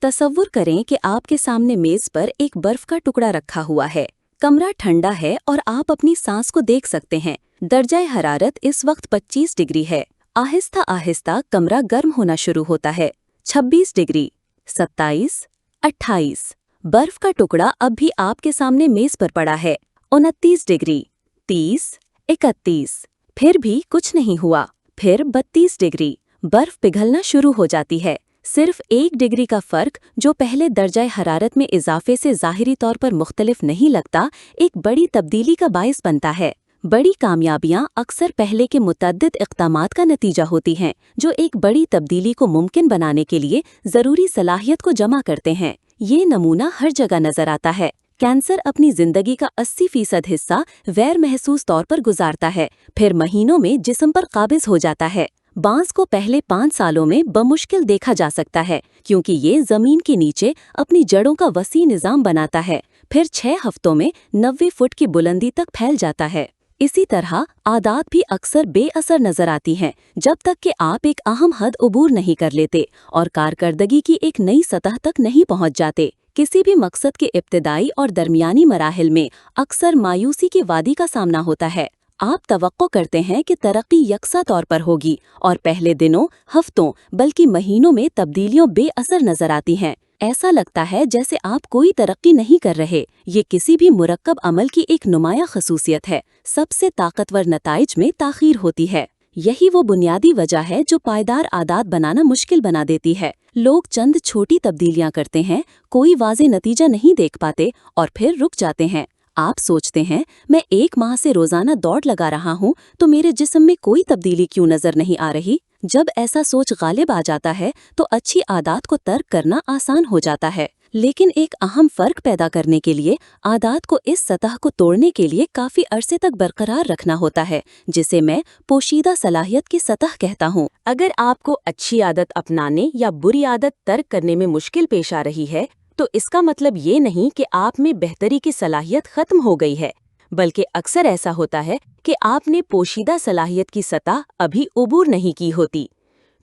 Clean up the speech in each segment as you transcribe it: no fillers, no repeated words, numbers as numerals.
तसव्वुर करें कि आपके सामने मेज पर एक बर्फ का टुकड़ा रखा हुआ है। कमरा ठंडा है और आप अपनी सांस को देख सकते हैं। दर्जा हरारत इस वक्त 25 डिग्री है। आहिस्ता आहिस्ता कमरा गर्म होना शुरू होता है। 26 डिग्री, 27, 28। बर्फ का टुकड़ा अब भी आपके सामने मेज पर पड़ा है। 29 डिग्री, 30, 31। फिर भी कुछ नहीं हुआ। फिर 32 डिग्री। बर्फ पिघलना शुरू हो जाती है। सिर्फ 1 डिग्री का फर्क, जो पहले दर्जा हरारत में इजाफे से ज़ाहिरी तौर पर मुख्तलिफ नहीं लगता, एक बड़ी तब्दीली का बाइस बनता है। बड़ी कामयाबियां अक्सर पहले के मुतअद्दिद इक़दामात का नतीजा होती हैं, जो एक बड़ी तब्दीली को मुमकिन बनाने के लिए ज़रूरी सलाहियत को जमा करते हैं। ये नमूना हर जगह नजर आता है। कैंसर अपनी जिंदगी का 80% हिस्सा गैर महसूस तौर पर गुजारता है, फिर महीनों में जिस्म पर काबिज हो जाता है। बांस को पहले 5 सालों में बमुश्किल देखा जा सकता है, क्योंकि ये जमीन के नीचे अपनी जड़ों का वसी निजाम बनाता है। फिर 6 हफ्तों में 90 फुट की बुलंदी तक फैल जाता है। इसी तरह आदात भी अक्सर बेअसर नजर आती हैं, जब तक कि आप एक अहम हद उबूर नहीं कर लेते और कारकर्दगी की एक नई सतह तक नहीं पहुंच जाते। किसी भी मकसद के इब्तिदाई और दरमियानी मराहिल में अक्सर मायूसी की वादी का सामना होता है। आप तवक्को करते हैं कि तरक्की यकसा तौर पर होगी और पहले दिनों, हफ्तों बल्कि महीनों में तब्दीलियों बेअसर नजर आती हैं। ऐसा लगता है जैसे आप कोई तरक्की नहीं कर रहे। ये किसी भी मुरक्कब अमल की एक नुमाया खसूसियत है। सबसे ताकतवर नताइज में ताख़ीर होती है। यही वो बुनियादी वजह है जो पायदार आदात बनाना मुश्किल बना देती है। लोग चंद छोटी तब्दीलियां करते हैं, कोई वाज़े नतीजा नहीं देख पाते और फिर रुक जाते हैं। आप सोचते हैं, मैं 1 माह से रोजाना दौड़ लगा रहा हूँ, तो मेरे जिस्म में कोई तब्दीली क्यों नजर नहीं आ रही? जब ऐसा सोच गालिब आ जाता है तो अच्छी आदत को तर्क करना आसान हो जाता है। लेकिन एक अहम फर्क पैदा करने के लिए आदत को इस सतह को तोड़ने के लिए काफी अरसे तक बरकरार रखना होता है, जिसे मैं पोशीदा सलाहियत की सतह कहता हूँ। अगर आपको अच्छी आदत अपनाने या बुरी आदत तर्क करने में मुश्किल पेश आ रही है, तो इसका मतलब ये नहीं कि आप में बेहतरी की सलाहियत खत्म हो गई है, बल्कि अक्सर ऐसा होता है कि आपने पोशीदा सलाहियत की सतह अभी उबूर नहीं की होती।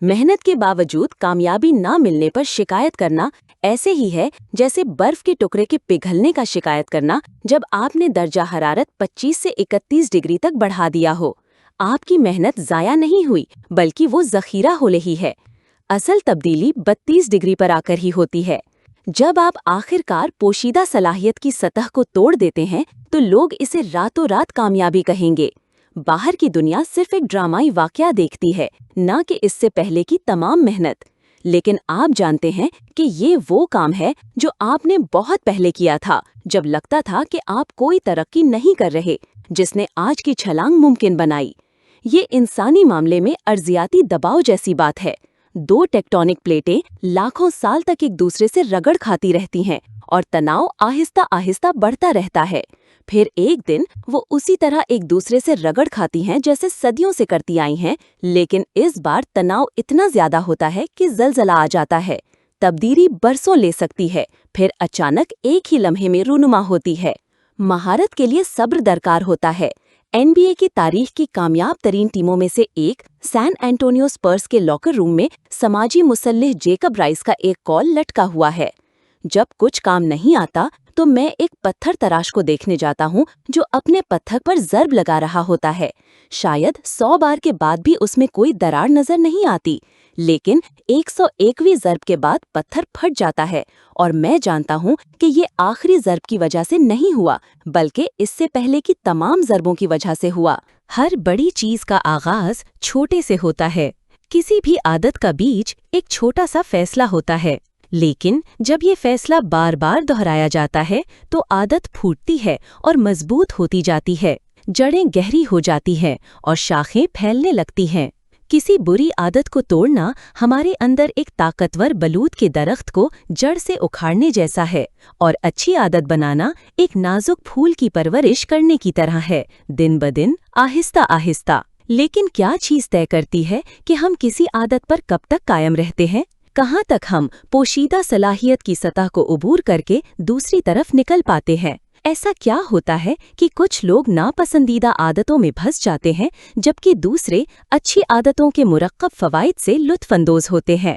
मेहनत के बावजूद कामयाबी ना मिलने पर शिकायत करना ऐसे ही है जैसे बर्फ के टुकड़े के पिघलने का शिकायत करना जब आपने दर्जा हरारत 25 से 31 डिग्री तक बढ़ा दिया हो। आपकी मेहनत ज़ाया नहीं हुई, बल्कि वो ज़ख़ीरा हो रही है। असल तब्दीली 32 डिग्री पर आकर ही होती है। जब आप आखिरकार पोशीदा सलाहियत की सतह को तोड़ देते हैं, तो लोग इसे रातों रात कामयाबी कहेंगे। बाहर की दुनिया सिर्फ एक ड्रामाई वाकया देखती है, ना कि इससे पहले की तमाम मेहनत। लेकिन आप जानते हैं कि ये वो काम है जो आपने बहुत पहले किया था, जब लगता था कि आप कोई तरक्की नहीं कर रहे, जिसने आज की छलांग मुमकिन बनाई। ये इंसानी मामले में अर्जियाती दबाव जैसी बात है। 2 टेक्टोनिक प्लेटें लाखों साल तक एक दूसरे से रगड़ खाती रहती हैं और तनाव आहिस्ता आहिस्ता बढ़ता रहता है। फिर एक दिन वो उसी तरह एक दूसरे से रगड़ खाती हैं जैसे सदियों से करती आई हैं, लेकिन इस बार तनाव इतना ज्यादा होता है कि ज़लज़ला आ जाता है। तब्दीली बरसों ले सकती है, फिर अचानक एक ही लम्हे में रूनुमा होती है। महारत के लिए सब्र दरकार होता है। NBA की तारीख की कामयाब तरीन टीमों में से एक सैन एंटोनियो स्पर्स के लॉकर रूम में समाजी मुसल्लिह जेकब राइस का एक कॉल लटका हुआ है। जब कुछ काम नहीं आता तो मैं एक पत्थर तराश को देखने जाता हूँ जो अपने पत्थर पर ज़र्ब लगा रहा होता है। शायद 100 बार के बाद भी उसमें कोई दरार नजर नहीं आती, लेकिन 101वीं ज़र्ब के बाद पत्थर फट जाता है और मैं जानता हूँ कि ये आखिरी ज़र्ब की वजह से नहीं हुआ, बल्कि इससे पहले की तमाम ज़र्बों की वजह से हुआ। हर बड़ी चीज़ का आगाज़ छोटे से होता है। किसी भी आदत का बीज एक छोटा सा फैसला होता है, लेकिन जब ये फैसला बार बार दोहराया जाता है तो आदत फूटती है और मजबूत होती जाती है। जड़ें गहरी हो जाती हैं और शाखें फैलने लगती हैं। किसी बुरी आदत को तोड़ना हमारे अंदर एक ताकतवर बलूत के दरख्त को जड़ से उखाड़ने जैसा है, और अच्छी आदत बनाना एक नाजुक फूल की परवरिश करने की तरह है, दिन ब दिन, आहिस्ता आहिस्ता। लेकिन क्या चीज़ तय करती है कि हम किसी आदत पर कब तक कायम रहते हैं? कहाँ तक हम पोशीदा सलाहियत की सतह को उबूर करके दूसरी तरफ निकल पाते हैं? ऐसा क्या होता है कि कुछ लोग नापसंदीदा आदतों में फंस जाते हैं, जबकि दूसरे अच्छी आदतों के मुरक्कब फ़वाइद से लुत्फ़अंदोज़ होते हैं?